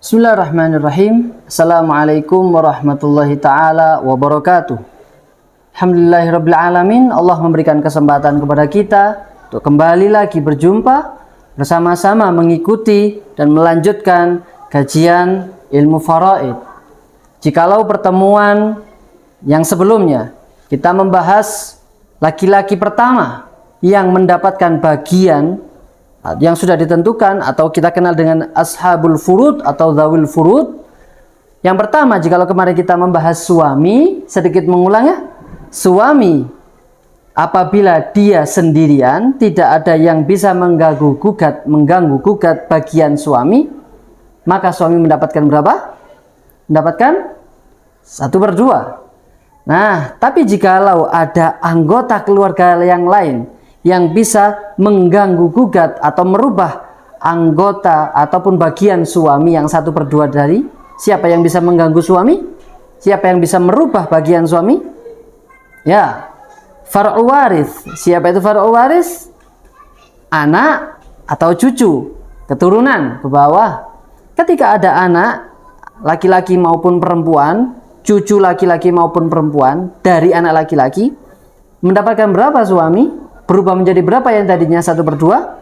Bismillahirrahmanirrahim. Assalamualaikum warahmatullahi ta'ala wabarakatuh. Alhamdulillahirrabbilalamin. Allah memberikan kesempatan kepada kita untuk kembali lagi berjumpa bersama-sama mengikuti dan melanjutkan kajian ilmu faraid. Jikalau pertemuan yang sebelumnya kita membahas laki-laki pertama yang mendapatkan bagian yang sudah ditentukan atau kita kenal dengan ashabul furud atau zawil furud. Yang pertama, jikalau kemarin kita membahas suami, sedikit mengulang ya. Suami apabila dia sendirian, tidak ada yang bisa mengganggu gugat bagian suami, maka suami mendapatkan berapa? Mendapatkan 1/2. Nah, tapi jikalau ada anggota keluarga yang lain yang bisa mengganggu gugat atau merubah anggota ataupun bagian suami yang 1/2 dari, siapa yang bisa mengganggu suami? Siapa yang bisa merubah bagian suami? Ya, far'u waris. Siapa itu far'u waris? Anak atau cucu, keturunan ke bawah. Ketika ada anak laki-laki maupun perempuan, cucu laki-laki maupun perempuan dari anak laki-laki, mendapatkan berapa suami? Berubah menjadi berapa yang tadinya 1/2?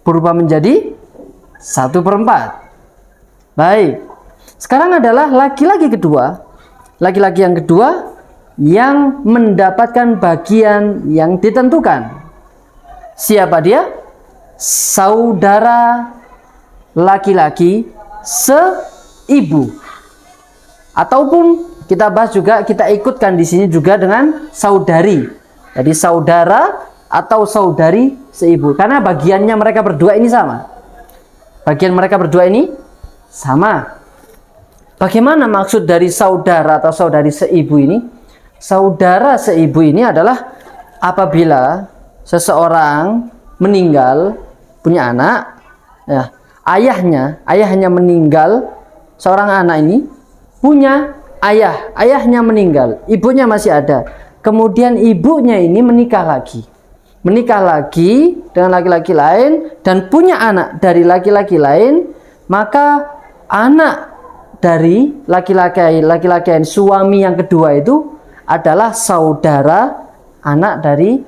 Berubah menjadi 1/4. Baik. Sekarang adalah laki-laki kedua. Laki-laki yang kedua yang mendapatkan bagian yang ditentukan. Siapa dia? Saudara laki-laki seibu. Ataupun kita bahas juga, kita ikutkan di sini juga dengan saudari. Jadi saudara atau saudari seibu, karena bagiannya mereka berdua ini sama. Bagian mereka berdua ini sama. Bagaimana maksud dari saudara atau saudari seibu ini? Saudara seibu ini adalah apabila seseorang meninggal, punya anak, ya, ayahnya meninggal, seorang anak ini punya ayahnya meninggal, ibunya masih ada. Kemudian ibunya ini menikah lagi dengan laki-laki lain dan punya anak dari laki-laki lain, maka anak dari laki-laki lain suami yang kedua itu adalah saudara anak dari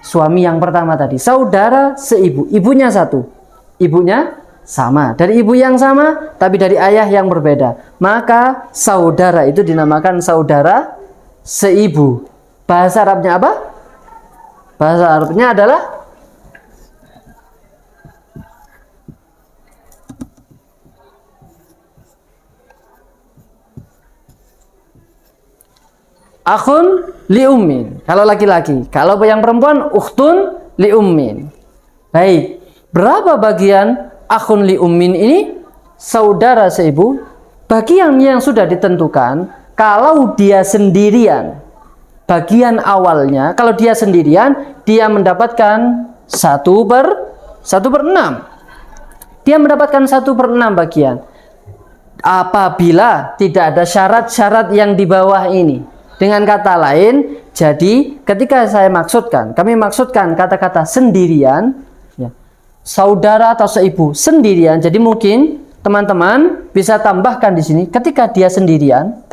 suami yang pertama tadi. Saudara seibu, ibunya satu, ibunya sama, dari ibu yang sama tapi dari ayah yang berbeda, maka saudara itu dinamakan saudara seibu. Bahasa Arabnya apa? Bahasa Arabnya adalah akhun li ummin kalau laki-laki, kalau yang perempuan ukhtun li ummin. Baik, berapa bagian akhun li ummin ini? Saudara seibu, bagian yang sudah ditentukan. Kalau dia sendirian, bagian awalnya, kalau dia sendirian, dia mendapatkan 1/6. Dia mendapatkan 1/6 bagian. Apabila tidak ada syarat-syarat yang di bawah ini. Dengan kata lain, jadi ketika kami maksudkan kata-kata sendirian, ya, saudara atau seibu sendirian. Jadi mungkin teman-teman bisa tambahkan di sini, ketika dia sendirian,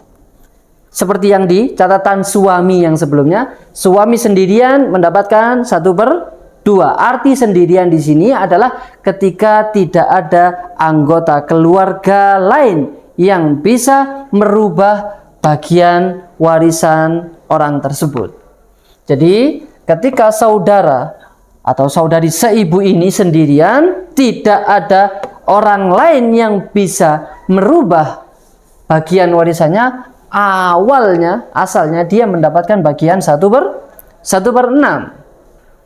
seperti yang di catatan suami yang sebelumnya, suami sendirian mendapatkan 1/2. Arti sendirian di sini adalah ketika tidak ada anggota keluarga lain yang bisa merubah bagian warisan orang tersebut. Jadi ketika saudara atau saudari seibu ini sendirian, tidak ada orang lain yang bisa merubah bagian warisannya, asalnya dia mendapatkan bagian 1/6.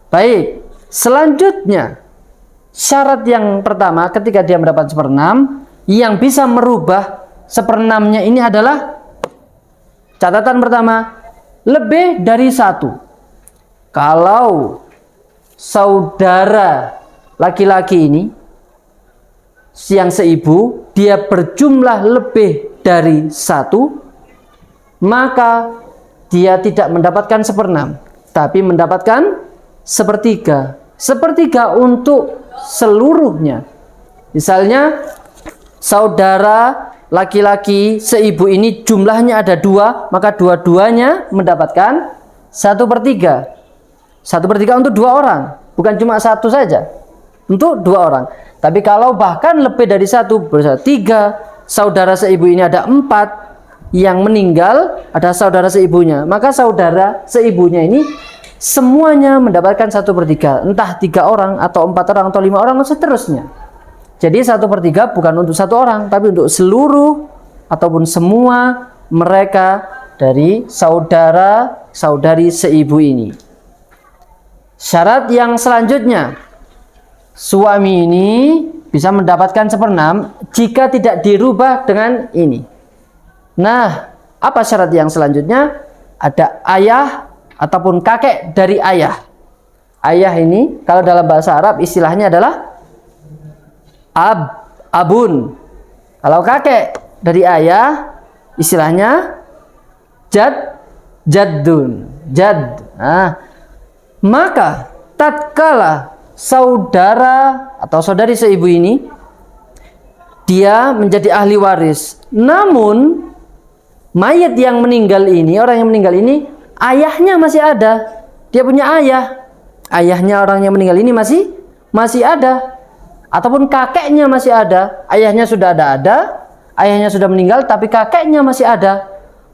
Baik, selanjutnya syarat yang pertama, ketika dia mendapat 1/6, yang bisa merubah 1/6-nya ini adalah, catatan pertama, lebih dari 1. Kalau saudara laki-laki ini yang seibu, dia berjumlah lebih dari 1, maka dia tidak mendapatkan 1/6, tapi mendapatkan 1/3. 1/3 untuk seluruhnya. Misalnya saudara laki-laki seibu ini jumlahnya ada 2, maka dua-duanya mendapatkan 1/3. 1/3 untuk 2 orang, bukan cuma 1 saja, untuk 2 orang. Tapi kalau bahkan lebih dari 1, berarti 3, saudara seibu ini ada 4, yang meninggal ada saudara seibunya, maka saudara seibunya ini semuanya mendapatkan 1/3, entah 3 orang atau 4 orang atau 5 orang dan seterusnya. Jadi 1/3 bukan untuk 1 orang, tapi untuk seluruh ataupun semua mereka dari saudara-saudari seibu ini. Syarat yang selanjutnya, suami ini bisa mendapatkan 1/6 jika tidak dirubah dengan ini. Nah, apa syarat yang selanjutnya? Ada ayah ataupun kakek dari ayah. Ayah ini kalau dalam bahasa Arab istilahnya adalah abun. Kalau kakek dari ayah istilahnya jaddun. Nah, maka tatkala saudara atau saudari seibu ini dia menjadi ahli waris, namun mayat yang meninggal ini, orang yang meninggal ini ayahnya masih ada. Dia punya ayah. Ayahnya orang yang meninggal ini masih ada. Ataupun kakeknya masih ada. Ayahnya sudah ada, ayahnya sudah meninggal tapi kakeknya masih ada.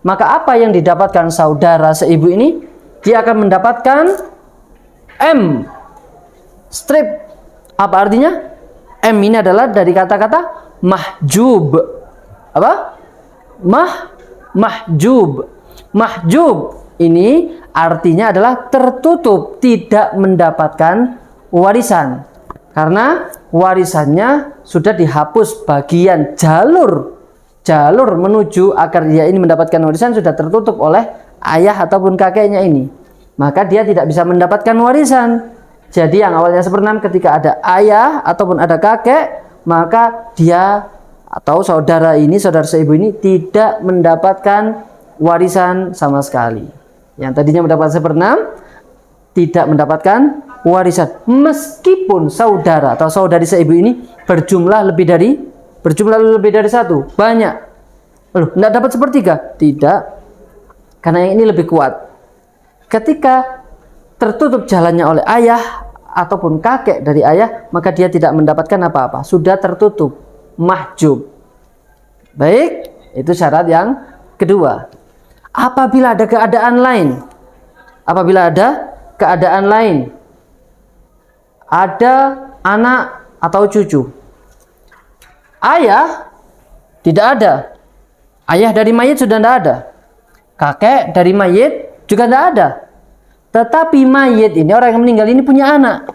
Maka apa yang didapatkan saudara seibu ini? Dia akan mendapatkan M strip. Apa artinya? M ini adalah dari kata-kata mahjub. Apa? Mahjub. Mahjub ini artinya adalah tertutup, tidak mendapatkan warisan. Karena warisannya sudah dihapus, bagian jalur menuju agar dia ini mendapatkan warisan sudah tertutup oleh ayah ataupun kakeknya ini. Maka dia tidak bisa mendapatkan warisan. Jadi yang awalnya 1/6 ketika ada ayah ataupun ada kakek, maka dia atau saudara seibu ini tidak mendapatkan warisan sama sekali. Yang tadinya mendapat 1/6 tidak mendapatkan warisan, meskipun saudara atau saudari seibu ini berjumlah lebih dari 1, banyak. Loh, tidak dapat 1/3? Tidak, karena yang ini lebih kuat. Ketika tertutup jalannya oleh ayah ataupun kakek dari ayah, maka dia tidak mendapatkan apa-apa, sudah tertutup, mahjub. Baik, itu syarat yang kedua. Apabila ada keadaan lain, ada anak atau cucu, ayah tidak ada, ayah dari mayit sudah tidak ada, kakek dari mayit juga tidak ada, tetapi mayit ini, orang yang meninggal ini punya anak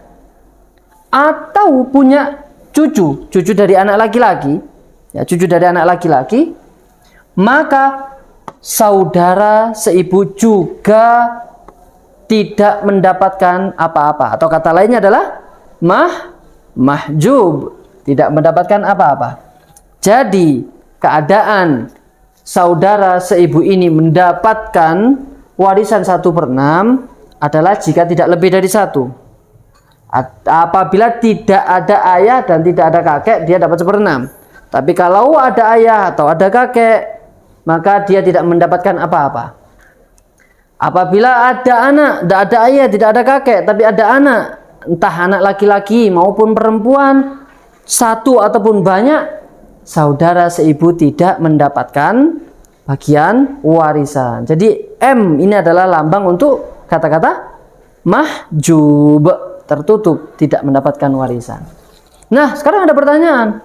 atau punya cucu dari anak laki-laki, ya, cucu dari anak laki-laki, maka saudara seibu juga tidak mendapatkan apa-apa, atau kata lainnya adalah mahjub, tidak mendapatkan apa-apa. Jadi keadaan saudara seibu ini mendapatkan warisan 1/6 adalah jika tidak lebih dari 1. Apabila tidak ada ayah dan tidak ada kakek, dia dapat 1/6. Tapi kalau ada ayah atau ada kakek, maka dia tidak mendapatkan apa-apa. Apabila ada anak, tidak ada ayah, tidak ada kakek, tapi ada anak, entah anak laki-laki maupun perempuan, 1 ataupun banyak, saudara seibu tidak mendapatkan bagian warisan. Jadi M ini adalah lambang untuk kata-kata mahjub, tertutup, tidak mendapatkan warisan. Nah, sekarang ada pertanyaan,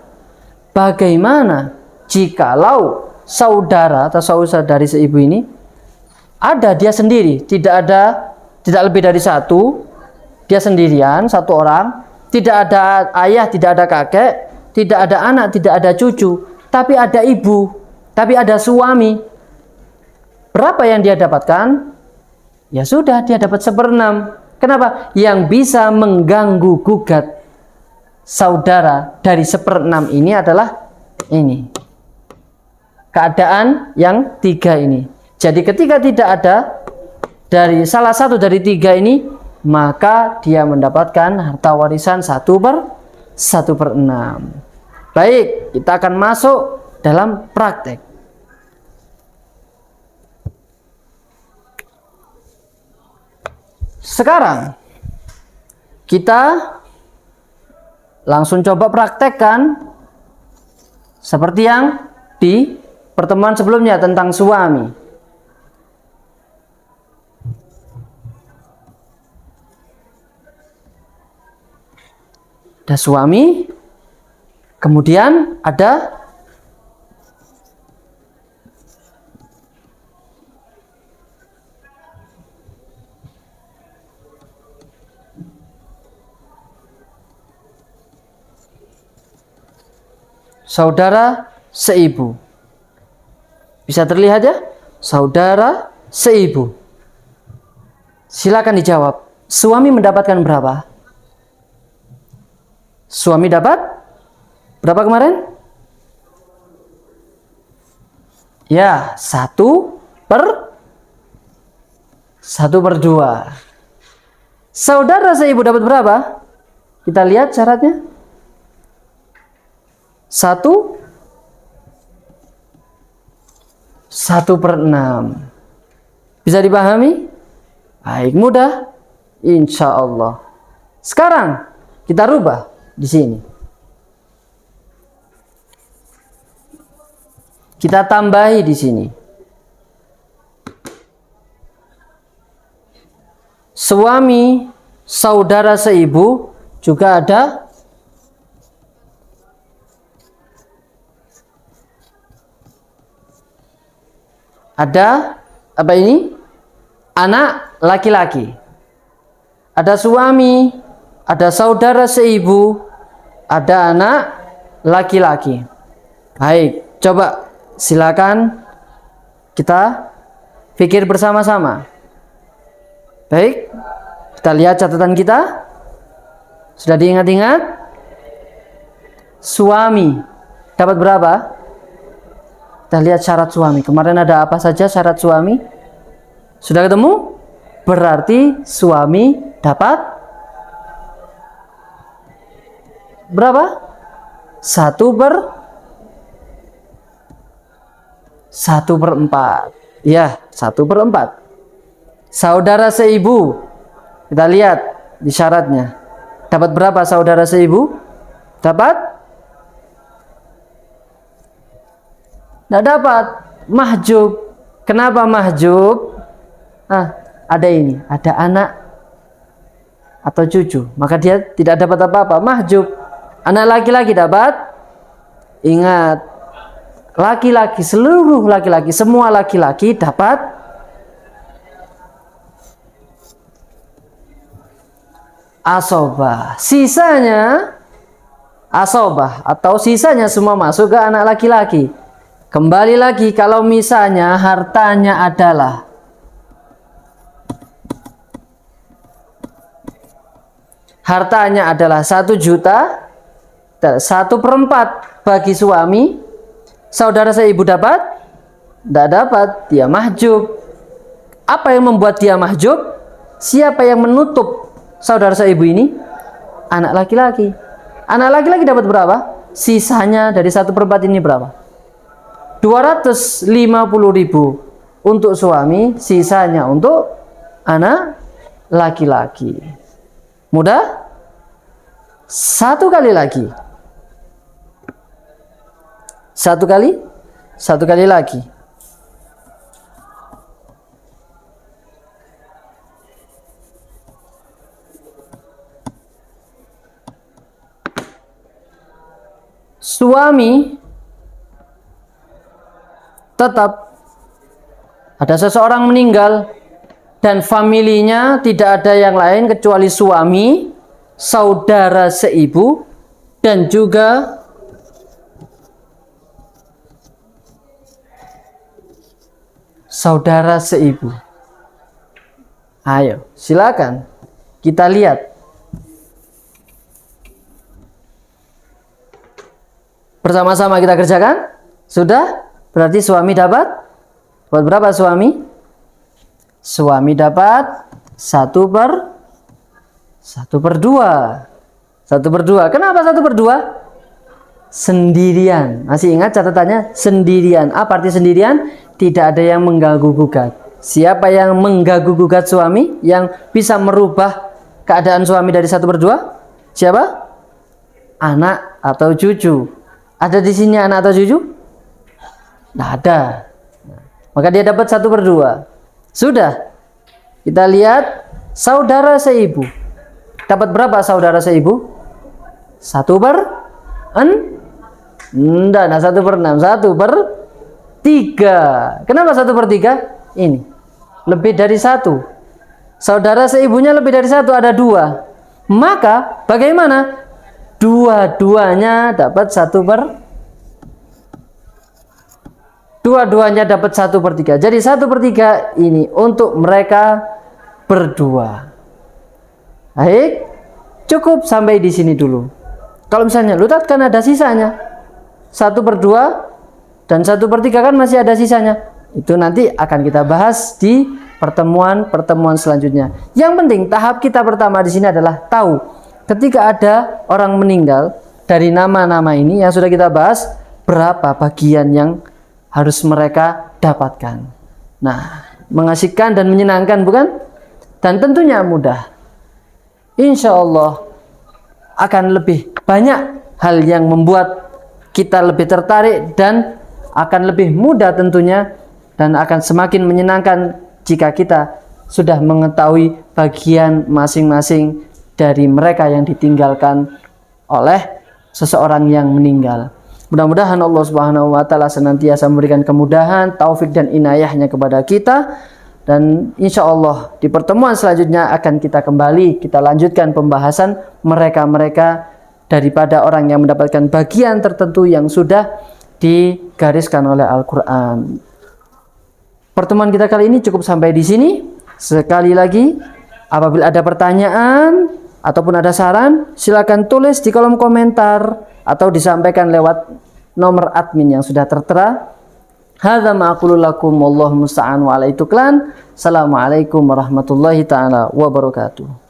bagaimana jikalau saudara atau saudari seibu ini ada dia sendiri, tidak lebih dari 1, dia sendirian, 1 orang, tidak ada ayah, tidak ada kakek, tidak ada anak, tidak ada cucu, tapi ada ibu, tapi ada suami. Berapa yang dia dapatkan? Ya sudah, dia dapat 1/6. Kenapa? Yang bisa mengganggu gugat saudara dari 1/6 ini adalah ini, keadaan yang 3 ini. Jadi ketika tidak ada dari salah satu dari 3 ini, maka dia mendapatkan harta warisan 1/6. Baik, kita akan masuk dalam praktek. Sekarang kita langsung coba praktekkan seperti yang di pertemuan sebelumnya tentang suami. Ada suami, kemudian ada saudara seibu. Bisa terlihat ya? Saudara seibu. Silakan dijawab. Suami mendapatkan berapa? Suami dapat berapa kemarin? Ya, 1/2. Saudara seibu dapat berapa? Kita lihat syaratnya. 1/6. Bisa dipahami? Baik, mudah. Insya Allah. Sekarang kita rubah di sini. Kita tambahi di sini. Suami saudara seibu juga ada apa ini? Anak laki-laki. Ada suami, ada saudara seibu, ada anak laki-laki. Baik, coba silakan kita pikir bersama-sama. Baik, kita lihat catatan kita. Sudah diingat-ingat? Suami dapat berapa? Kita lihat syarat suami. Kemarin ada apa saja syarat suami? Sudah ketemu? Berarti suami dapat berapa? 1/4. Ya, 1/4. Saudara seibu, kita lihat di syaratnya. Dapat berapa saudara seibu? Dapat? Tidak dapat. Mahjub. Kenapa mahjub? Ada ini, ada anak atau cucu, maka dia tidak dapat apa-apa. Mahjub. Anak laki-laki dapat. Ingat, laki-laki, seluruh laki-laki, semua laki-laki dapat asobah. Sisanya asobah atau sisanya semua masuk ke anak laki-laki. Kembali lagi, kalau misalnya hartanya adalah hartanya adalah 1 juta, 1/4 bagi suami, saudara seibu dapat? Tidak dapat, dia mahjub. Apa yang membuat dia mahjub? Siapa yang menutup saudara seibu ini? Anak laki-laki. Anak laki-laki dapat berapa? Sisanya dari 1/4 ini berapa? 250.000 untuk suami, sisanya untuk anak laki-laki. Mudah? Satu kali lagi. Satu kali lagi. Suami tetap ada seseorang meninggal dan familinya tidak ada yang lain kecuali suami, saudara seibu, dan juga saudara seibu. Ayo, silakan kita lihat. Bersama-sama kita kerjakan. Sudah? Berarti suami dapat? Buat berapa suami? Suami dapat 1/2. 1/2. Kenapa 1/2? sendirian. Masih ingat catatannya? Sendirian. Apa arti sendirian? Tidak ada yang mengganggu-gugat. Siapa yang mengganggu-gugat suami, yang bisa merubah keadaan suami dari 1/2? Siapa? Anak atau cucu. Ada di sini anak atau cucu? Tidak ada. Maka dia dapat 1/2. Sudah. Kita lihat saudara seibu. Dapat berapa saudara seibu? 1/6. 1/3. Kenapa 1/3? Ini lebih dari 1. Saudara seibunya lebih dari 1, ada 2. Maka bagaimana? Dua-duanya dapat 1/3. Jadi 1/3 ini untuk mereka berdua. Baik, cukup sampai di sini dulu. Kalau misalnya Lutat kan ada sisanya 1/2 dan 1/3 kan masih ada sisanya. Itu nanti akan kita bahas di pertemuan selanjutnya. Yang penting tahap kita pertama di sini adalah tahu ketika ada orang meninggal, dari nama-nama ini yang sudah kita bahas, berapa bagian yang harus mereka dapatkan. Nah, mengasihkan dan menyenangkan bukan? Dan tentunya mudah. Insya Allah akan lebih banyak hal yang membuat kita lebih tertarik dan akan lebih mudah tentunya, dan akan semakin menyenangkan jika kita sudah mengetahui bagian masing-masing dari mereka yang ditinggalkan oleh seseorang yang meninggal. Mudah-mudahan Allah Subhanahu wa taala senantiasa memberikan kemudahan, taufik dan inayahnya kepada kita, dan insya Allah di pertemuan selanjutnya akan kita lanjutkan pembahasan mereka-mereka daripada orang yang mendapatkan bagian tertentu yang sudah digariskan oleh Al-Quran. Pertemuan kita kali ini cukup sampai di sini. Sekali lagi, apabila ada pertanyaan ataupun ada saran, silakan tulis di kolom komentar atau disampaikan lewat nomor admin yang sudah tertera. Hadza ma aqulu lakum wallahu musta'an wa alaihi tuklan. Assalamualaikum warahmatullahi taala wabarakatuh.